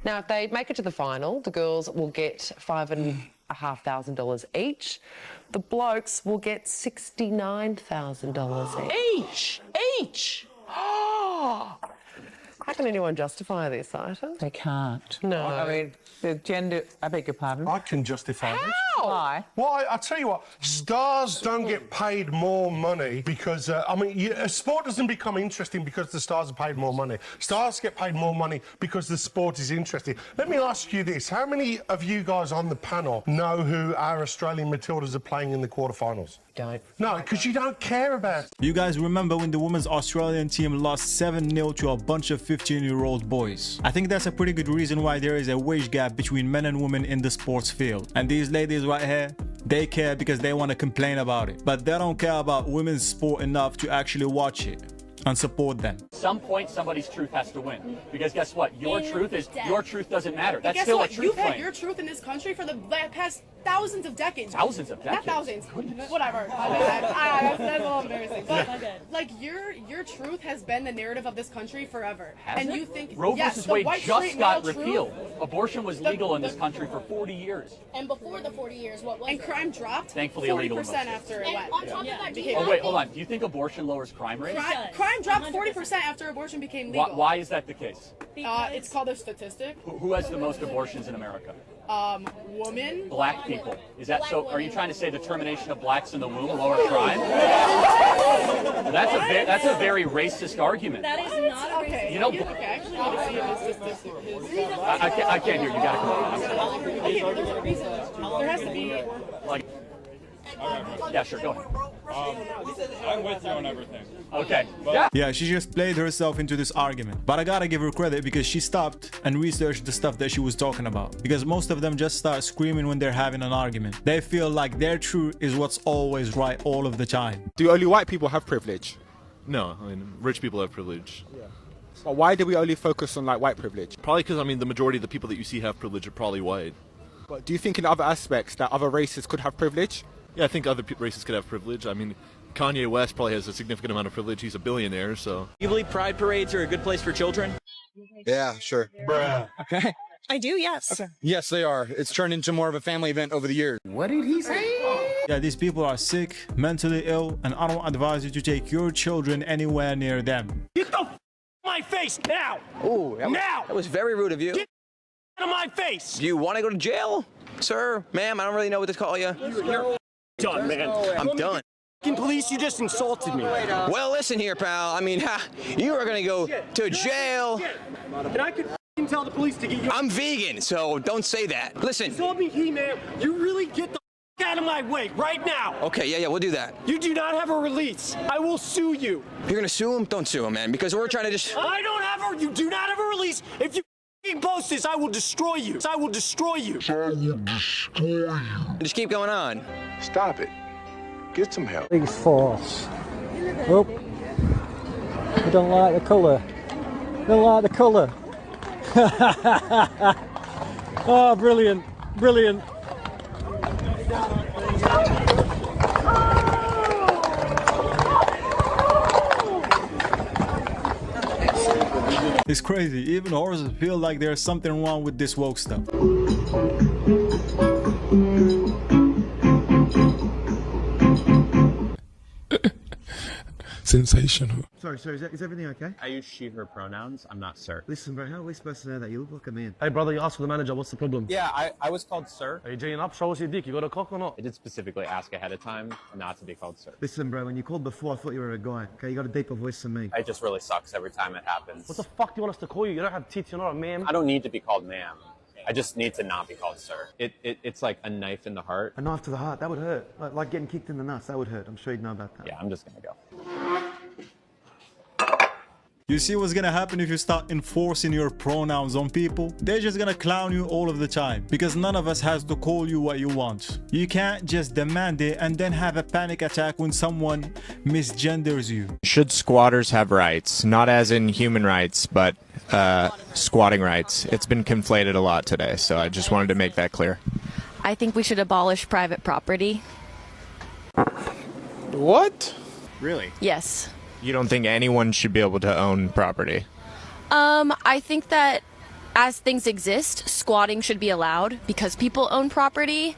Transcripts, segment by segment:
Now, if they make it to the final, the girls will get $5,500 each. The blokes will get $69,000 each. Each! How can anyone justify this item? They can't. No. I mean, the gender... I beg your pardon? I can justify this. Why? Well, I'll tell you what, stars don't get paid more money because, a sport doesn't become interesting because the stars are paid more money. Stars get paid more money because the sport is interesting. Let me ask you this. How many of you guys on the panel know who our Australian Matildas are playing in the quarterfinals? Don't. No, because you don't care about it. You guys remember when the women's Australian team lost 7-0 to a bunch of 15-year-old boys? I think that's a pretty good reason why there is a wage gap between men and women in the sports field. And these ladies right here, they care because they want to complain about it. But they don't care about women's sport enough to actually watch it and support them. At some point, somebody's truth has to win. Because guess what? Your truth doesn't matter. That's guess still what? a truth You've claim. had your truth in this country for the past thousands of decades. Thousands of decades? Not thousands. Whatever. That's a little embarrassing. But, like, your truth has been the narrative of this country forever. Has and it? you think... Roe yes, versus the Wade white just straight got male repealed. truth, Abortion was legal in this country for 40 years. And before the 40 years, what was and it? crime dropped Thankfully illegal in 40% most after it And went. on top of that, do you Oh, not wait, hold think- on. Do you think abortion lowers crime rates? Crime dropped 40% after abortion became legal. Why is that the case? It's called a statistic. Who has the most abortions in America? Woman. Black people. Is that so? Are you trying to say the termination of blacks in the womb lower crime? That's a very racist argument. That is not a Okay. You know- okay, I actually want to see if this statistic is... I can't hear you. You gotta come on. Okay, but there's a reason. There has to be... Like, yeah, sure, go ahead. I'm with you on everything. Okay. Yeah. Yeah, she just played herself into this argument. But I gotta give her credit because she stopped and researched the stuff that she was talking about. Because most of them just start screaming when they're having an argument. They feel like their truth is what's always right all of the time. Do only white people have privilege? No, I mean, rich people have privilege. But why do we only focus on like white privilege? Probably because, I mean, the majority of the people that you see have privilege are probably white. But do you think in other aspects that other races could have privilege? Yeah, I think other races could have privilege. I mean, Kanye West probably has a significant amount of privilege. He's a billionaire, so... You believe pride parades are a good place for children? Yeah, sure. Bruh. Okay. I do, yes. Okay. Yes, they are. It's turned into more of a family event over the years. What did he say? Yeah, these people are sick, mentally ill, and I don't advise you to take your children anywhere near them. Get the my face now! Ooh, Now! that was very rude of you. Get out of my face! Do you want to go to jail, sir, ma'am? I don't really know what to call you. You're done, man. I'm done. Police, you just insulted me. Well, listen here, pal. I mean, you are gonna go to jail. And I could tell the police to get you. I'm vegan, so don't say that. Listen. Told me, He-Man, you really get the out of my way right now. Okay, yeah, we'll do that. You do not have a release. I will sue you. You're gonna sue him? Don't sue him, man, because we're trying to just... You do not have a release. If you post this, I will destroy you. I will destroy you. Just keep going on. Stop it. Get some help. Big force. Oh. I don't like the colour. Don't like the colour. Oh, brilliant. Brilliant. It's crazy. Even horses feel like there's something wrong with this woke stuff. Sensational. Sorry, is everything okay? I use she, her pronouns. I'm not sir. Listen, bro, how are we supposed to know that? You look like a man. Hey, brother, you asked for the manager. What's the problem? Yeah, I was called sir. Are you jaying up? Show us your dick. You got a cock or not? I did specifically ask ahead of time not to be called sir. Listen, bro, when you called before, I thought you were a guy. Okay, you got a deeper voice than me. It just really sucks every time it happens. What the fuck do you want us to call you? You don't have teeth, you're not a man. I don't need to be called ma'am. I just need to not be called sir. It's like a knife in the heart. A knife to the heart, that would hurt. Like getting kicked in the nuts, that would hurt. I'm sure you'd know about that. Yeah, I'm just gonna go. You see what's gonna happen if you start enforcing your pronouns on people? They're just gonna clown you all of the time because none of us has to call you what you want. You can't just demand it and then have a panic attack when someone misgenders you. Should squatters have rights? Not as in human rights, but squatting rights. It's been conflated a lot today, so I just wanted to make that clear. I think we should abolish private property. What? Really? Yes. You don't think anyone should be able to own property? I think that as things exist, squatting should be allowed because people own property.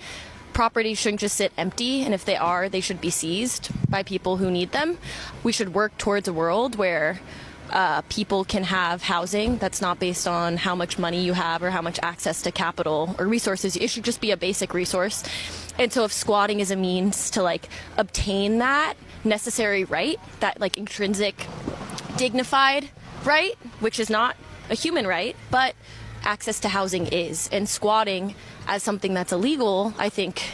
Property shouldn't just sit empty, and if they are, they should be seized by people who need them. We should work towards a world where people can have housing that's not based on how much money you have or how much access to capital or resources. It should just be a basic resource. And so if squatting is a means to like obtain that necessary right, that like intrinsic dignified right, which is not a human right, but access to housing is. And squatting as something that's illegal, I think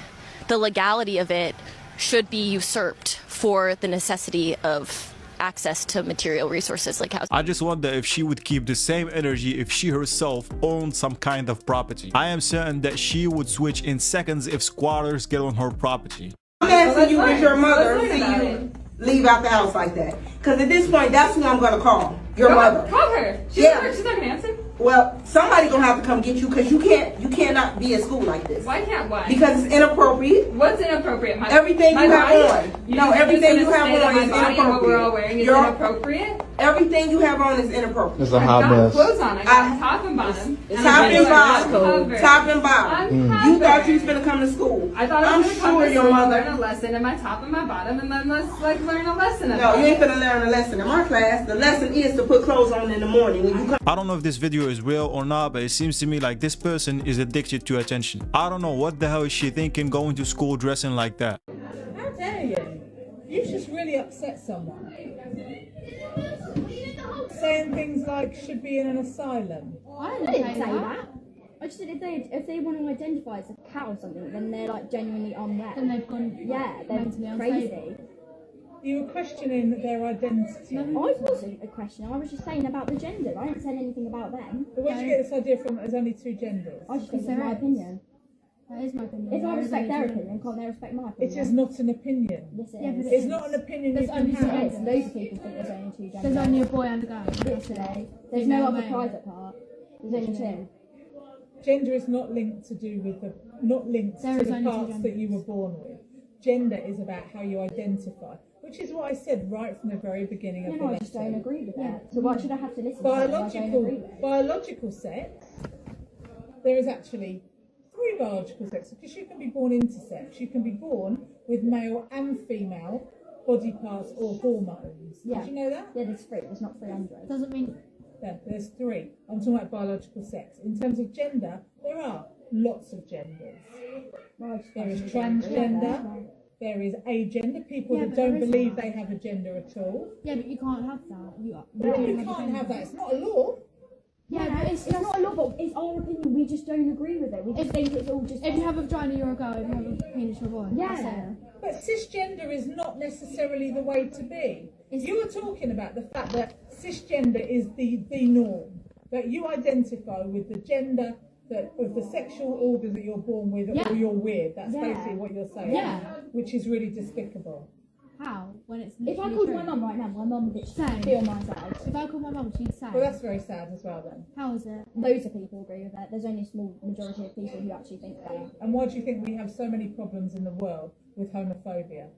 the legality of it should be usurped for the necessity of access to material resources like housing. I just wonder if she would keep the same energy if she herself owned some kind of property. I am certain that she would switch in seconds if squatters get on her property. I'm asking you with your mother, see you leave out the house like that. Because at this point, that's who I'm going to call. Your mother. Call her. She's not going to answer. Well, somebody gonna have to come get you because you cannot be at school like this. Why can't why? Because it's inappropriate. What's inappropriate? Everything you have on. No, everything you have on is inappropriate. What we're all wearing is inappropriate. Everything you have on is inappropriate. It's a hot mess. Clothes on. I got top and bottom. Top and bottom. Top and bottom. You thought you was gonna come to school. I thought I was gonna come to your school, mother learn a lesson in my top and my bottom, and then let's like learn a lesson. No, you ain't gonna learn a lesson in my class. The lesson is to put clothes on in the morning when you come. I don't know if this video is real or not, but it seems to me like this person is addicted to attention. I don't know what the hell is she thinking going to school dressing like that. How dare you? You've just really upset someone. Saying things like should be in an asylum. I didn't say that. I just said if they want to identify as a cat or something, then they're like genuinely unwell. Then they've gone. Yeah, they're crazy. You were questioning their identity. I wasn't a question. I was just saying about the gender. I didn't say anything about them. But where did you get this idea from? There's only two genders. I just think it's my opinion. That is my opinion. If I respect their opinion, can't they respect my opinion? It is not an opinion. Yes, it is. But it's not an opinion you can have. Loads of people think there's only two genders. There's only a boy and a girl. Literally. There's no other private part. There's only two. Gender is not linked to do with the parts that you were born with. Gender is about how you identify, which is what I said right from the very beginning of the lesson. I just don't agree with that. So why should I have to listen to biological sex, there is actually 3 biological sexes, because you can be born intersex. You can be born with male and female body parts or hormones. Did you know that? Yeah, there's 3. There's not 300. Doesn't mean... Yeah, there's 3. I'm talking about biological sex. In terms of gender, there are lots of genders. There is transgender. There is agender, people that don't believe they have a gender at all. Yeah, but you can't have that. You can't have that. It's not a law. Yeah, but it's not a law, but it's our opinion. We just don't agree with it. We just think it's all just... If you have a vagina, you're a girl. If you have a penis, you're a boy. Yeah. But cisgender is not necessarily the way to be. You were talking about the fact that cisgender is the norm. That you identify with the gender of the sexual organs that you're born with, or you're with. That's basically what you're saying. Yeah. Which is really despicable. How? When it's if I called my mum right now, my mum would feel my side. If I called my mum, she'd say. Well, that's very sad as well then. How is it? Loads of people agree with that. There's only a small majority of people who actually think that. And why do you think we have so many problems in the world with homophobia?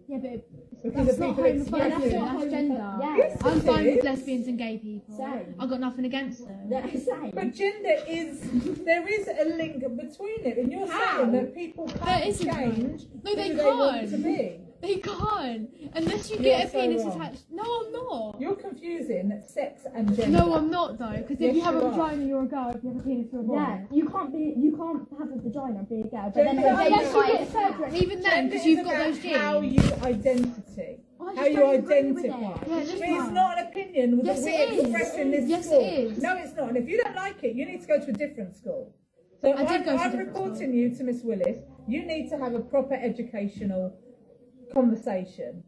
Yeah, but because that's of not people homophobia, that's gender. Yes, I'm fine is. with lesbians and gay people. Same. I've got nothing against them. Same. But gender is, there is a link between it, and you're saying that people can't change No, they who they want to can't. be. They can't. Unless you You're get a so penis wrong. attached. No, I'm not. You're confusing sex and gender. No, I'm not though. Because if Yes, you have you a are. vagina, you're a girl. If you have a penis, you're a boy. Yeah, you can't have a vagina and be a girl, but then Unless you get surgery, even then, because you've got those genes. How you identity. I just How you don't agree with identify. it. Yeah, But that's it's fine. not an opinion Yes, that we it is. express in this Yes, school. it is. No, it's not. And if you don't like it, you need to go to a different school. So I did go to a I'm different reporting you to Miss Willis. You need to have a proper educational conversation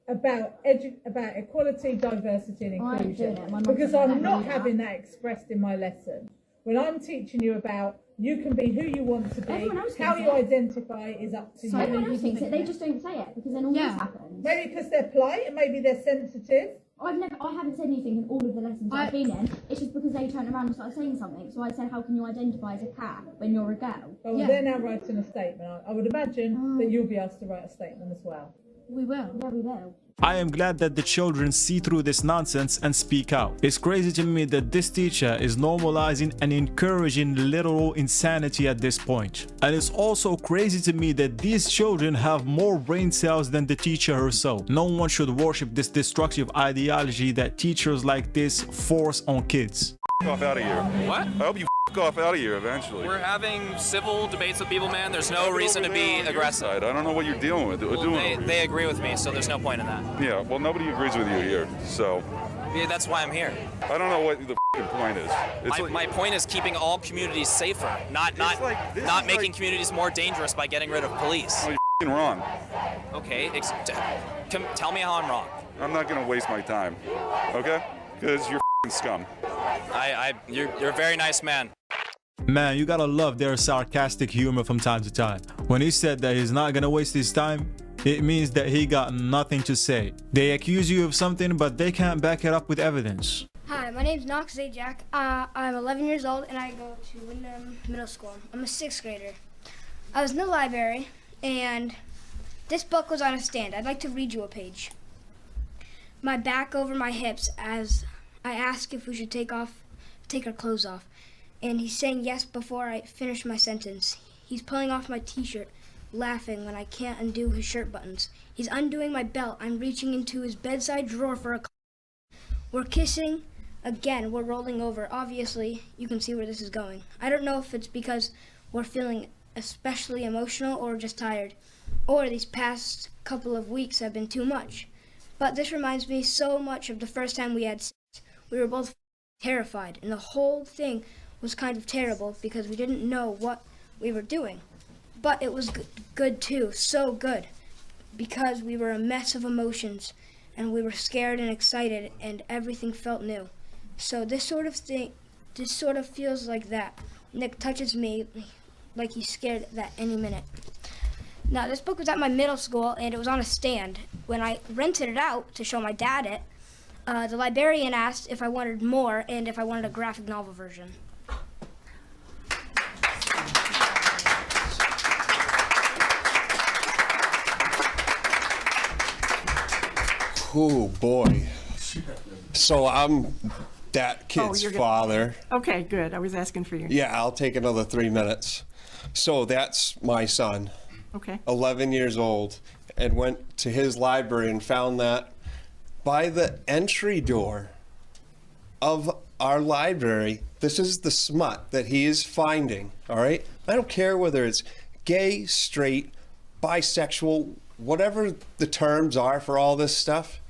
about equality, diversity and I ain't doing inclusion. it. My mum Because doesn't I'm let me not do that. having that expressed in my lesson. When I'm teaching you about you can be who you want to be, Everyone else how thinks you it. identify is up to you. Everyone else thinks it. They just don't say it because then all this happens. Maybe because they're polite and maybe they're sensitive. I haven't said anything in all of the lessons I've been in. It's just because they turned around and started saying something. So I said, how can you identify as a cat when you're a girl? Oh, well, they're now writing a statement. I would imagine that you'll be asked to write a statement as well. We will. Yeah, we will. I am glad that the children see through this nonsense and speak out. It's crazy to me that this teacher is normalizing and encouraging literal insanity at this point. And it's also crazy to me that these children have more brain cells than the teacher herself. No one should worship this destructive ideology that teachers like this force on kids. Off out of here. What? I hope you off out of here eventually. We're having civil debates with people, man. There's no reason to be aggressive. I don't know what you're dealing with. Well, they agree with me, so there's no point in that. Yeah, well, nobody agrees with you here, so. Yeah, that's why I'm here. I don't know what the point is. My point is keeping all communities safer, not making communities more dangerous by getting rid of police. Well, you're wrong. Okay, tell me how I'm wrong. I'm not going to waste my time, okay? Because you're scum. You're a very nice man. Man, you gotta love their sarcastic humor from time to time. When he said that he's not gonna waste his time, it means that he got nothing to say. They accuse you of something, but they can't back it up with evidence. Hi, my name's Knox Zajac. I'm 11 years old and I go to Wyndham Middle School. I'm a 6th grader. I was in the library and this book was on a stand. I'd like to read you a page. My back over my hips as I ask if we should take our clothes off. And he's saying yes before I finish my sentence. He's pulling off my t-shirt, laughing when I can't undo his shirt buttons. He's undoing my belt. I'm reaching into his bedside drawer for a We're kissing. Again, we're rolling over. Obviously, you can see where this is going. I don't know if it's because we're feeling especially emotional or just tired, or these past couple of weeks have been too much. But this reminds me so much of the first time we had sex. We were both terrified, and the whole thing was kind of terrible because we didn't know what we were doing. But it was good too, so good, because we were a mess of emotions, and we were scared and excited, and everything felt new. So this sort of feels like that. Nick touches me like he's scared that any minute. Now, this book was at my middle school, and it was on a stand. When I rented it out to show my dad it, the librarian asked if I wanted more and if I wanted a graphic novel version. Oh boy. So I'm that kid's father. Okay, good. I was asking for you. Yeah, I'll take another 3 minutes. So that's my son. Okay. 11 years old, and went to his library and found that by the entry door of our library, this is the smut that he is finding, all right? I don't care whether it's gay, straight, bisexual, whatever the terms are for all this stuff,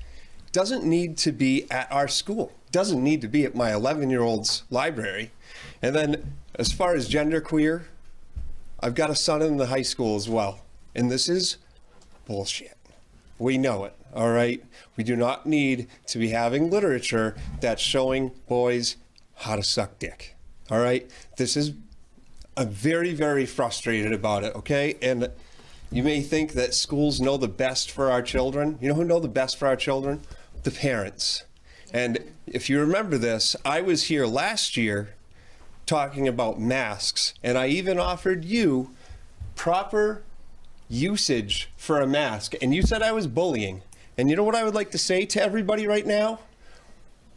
doesn't need to be at our school. Doesn't need to be at my 11-year-old's library. And then as far as genderqueer, I've got a son in the high school as well. And this is bullshit. We know it, all right? We do not need to be having literature that's showing boys how to suck dick, all right? I'm very, very frustrated about it, okay? And you may think that schools know the best for our children. You know who know the best for our children? The parents. And if you remember this, I was here last year talking about masks, and I even offered you proper usage for a mask, and you said I was bullying. And you know what I would like to say to everybody right now?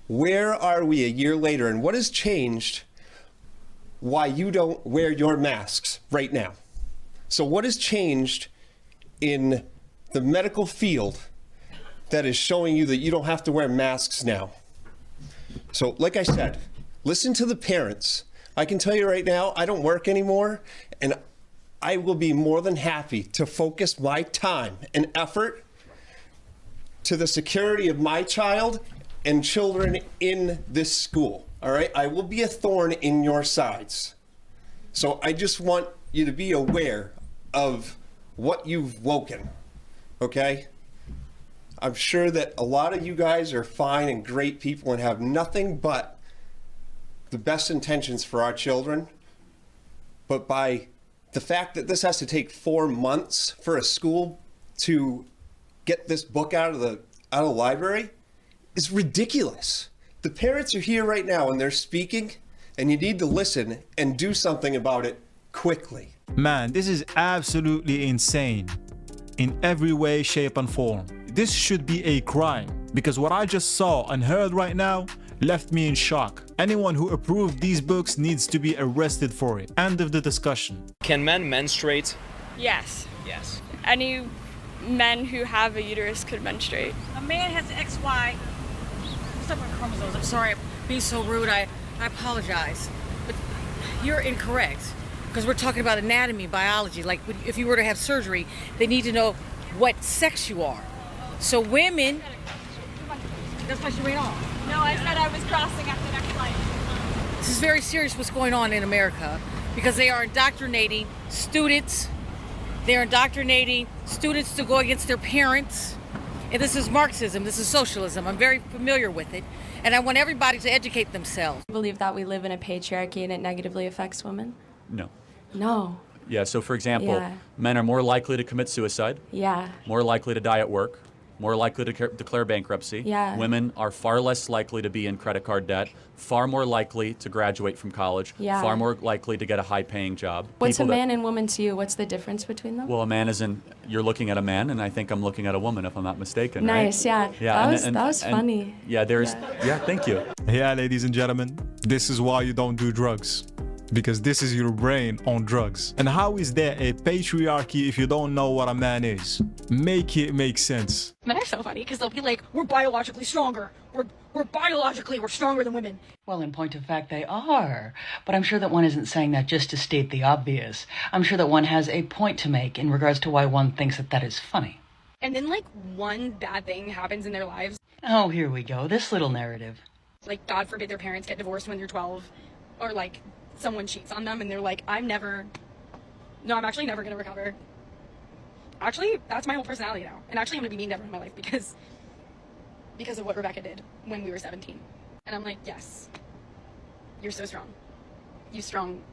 Where are we a year later, and what has changed why you don't wear your masks right now? So what has changed in the medical field that is showing you that you don't have to wear masks now? So like I said, listen to the parents. I can tell you right now, I don't work anymore, and I will be more than happy to focus my time and effort to the security of my child and children in this school, all right? I will be a thorn in your sides. So I just want you to be aware of what you've woken, okay? I'm sure that a lot of you guys are fine and great people and have nothing but the best intentions for our children, but by the fact that this has to take 4 months for a school to get this book out of the library is ridiculous. The parents are here right now and they're speaking, and you need to listen and do something about it quickly. Man, this is absolutely insane in every way, shape, and form. like this should be a crime, because what I just saw and heard right now left me in shock. Anyone who approved these books needs to be arrested for it. End of the discussion. Can men menstruate? Yes. Yes. Any men who have a uterus could menstruate. A man has XY separate chromosomes. I'm sorry, I'm being so rude. I apologize. But you're incorrect. Because we're talking about anatomy, biology. Like if you were to have surgery, they need to know what sex you are. So women, that's why she ran off. No, I said I was crossing at the next flight. This is very serious what's going on in America because they are indoctrinating students. They're indoctrinating students to go against their parents. And this is Marxism, this is socialism. I'm very familiar with it. And I want everybody to educate themselves. I believe that we live in a patriarchy and it negatively affects women. No. No. Yeah, so for example, Yeah. men are more likely to commit suicide, Yeah. more likely to die at work, more likely to declare bankruptcy. Yeah. Women are far less likely to be in credit card debt, far more likely to graduate from college, Yeah. far more likely to get a high-paying job. What's People a man and woman to you? What's the difference between them? Well, a man isn't, you're looking at a man, and I think I'm looking at a woman, if I'm not mistaken, right? Nice, yeah. That was funny. Yeah, yeah, thank you. Yeah, ladies and gentlemen, this is why you don't do drugs. Because this is your brain on drugs. And how is there a patriarchy if you don't know what a man is? Make it make sense. Men are so funny because they'll be like, we're biologically stronger. We're stronger than women. Well, in point of fact, they are. But I'm sure that one isn't saying that just to state the obvious. I'm sure that one has a point to make in regards to why one thinks that that is funny. And then like one bad thing happens in their lives. Oh, here we go. This little narrative. Like God forbid their parents get divorced when they're 12. Or like someone cheats on them and they're like, I'm actually never gonna recover. Actually, that's my whole personality now. And actually I'm gonna be mean to everyone in my life because of what Rebecca did when we were 17. And I'm like, yes, you're so strong. You strong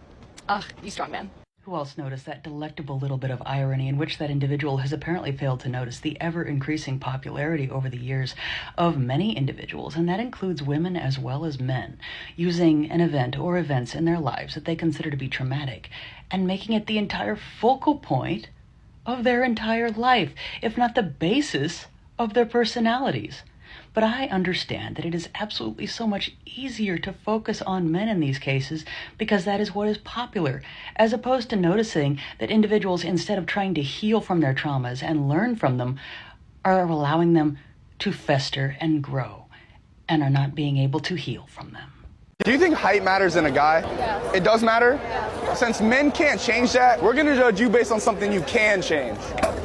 man. Who else noticed that delectable little bit of irony in which that individual has apparently failed to notice the ever-increasing popularity over the years of many individuals, and that includes women as well as men, using an event or events in their lives that they consider to be traumatic and making it the entire focal point of their entire life, if not the basis of their personalities. But I understand that it is absolutely so much easier to focus on men in these cases because that is what is popular, as opposed to noticing that individuals, instead of trying to heal from their traumas and learn from them, are allowing them to fester and grow and are not being able to heal from them. Do you think height matters in a guy? Yeah. It does matter? Yeah. Since men can't change that, we're gonna judge you based on something you can change.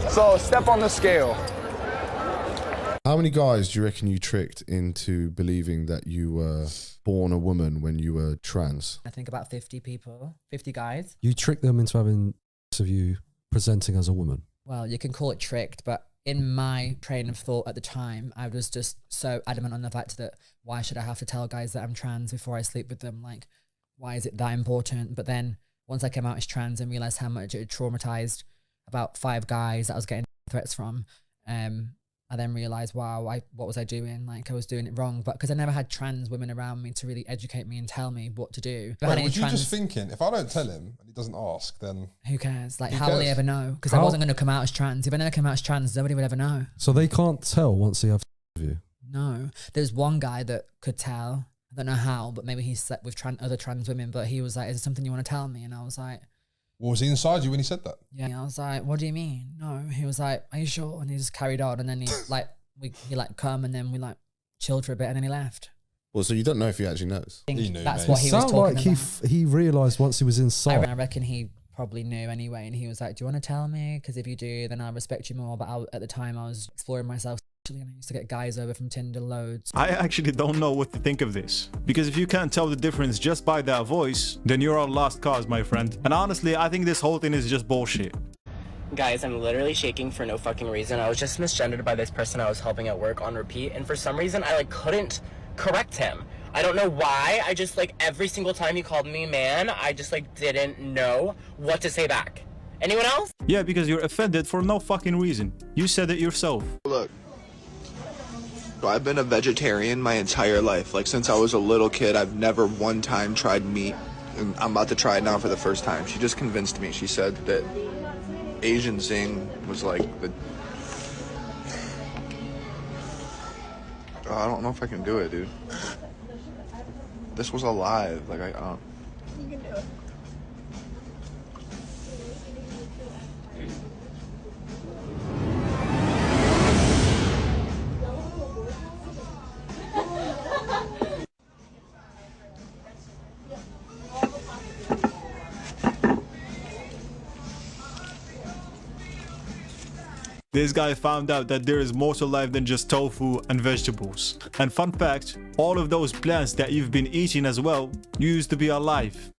So step on the scale. How many guys do you reckon you tricked into believing that you were born a woman when you were trans? I think about 50 people, 50 guys. You tricked them into having sex of you presenting as a woman? Well, you can call it tricked, but in my train of thought at the time, I was just so adamant on the fact that why should I have to tell guys that I'm trans before I sleep with them? Like, why is it that important? But then once I came out as trans and realized how much it had traumatized about 5 guys that I was getting threats from, I then realized, wow, what was I doing? Like, I was doing it wrong. But because I never had trans women around me to really educate me and tell me what to do. Wait, was you just thinking, if I don't tell him and he doesn't ask, then... Who cares? Like, how will he ever know? Because I wasn't going to come out as trans. If I never came out as trans, nobody would ever know. So they can't tell once they have sex with you? No. There's one guy that could tell. I don't know how, but maybe he slept with other trans women. But he was like, is there something you want to tell me? And I was like... Well, was he inside you when he said that? Yeah, I was like, what do you mean? No. He was like, are you sure? And he just carried on. And then he he come and then we like chilled for a bit and then he left. Well, so you don't know if he actually knows. He knew, that's mate. what he was talking like about. he realised once he was inside. I reckon he probably knew anyway, and he was like, do you want to tell me? Because if you do, then I'll respect you more. But at the time, I was exploring myself sexually, and I used to get guys over from Tinder loads. I actually don't know what to think of this. Because if you can't tell the difference just by that voice, then you're a lost cause, my friend. And honestly, I think this whole thing is just bullshit. Guys, I'm literally shaking for no fucking reason. I was just misgendered by this person I was helping at work on repeat, and for some reason I couldn't correct him. I don't know why. I just every single time he called me man, I just didn't know what to say back. Anyone else? Yeah, because you're offended for no fucking reason. You said it yourself. Look, I've been a vegetarian my entire life. Since I was a little kid, I've never one time tried meat, and I'm about to try it now for the first time. She just convinced me. She said that Asian Zing was the I don't know if I can do it, dude. This was alive. Like, I don't. You can do it. This guy found out that there is more to life than just tofu and vegetables. And fun fact, all of those plants that you've been eating as well used to be alive.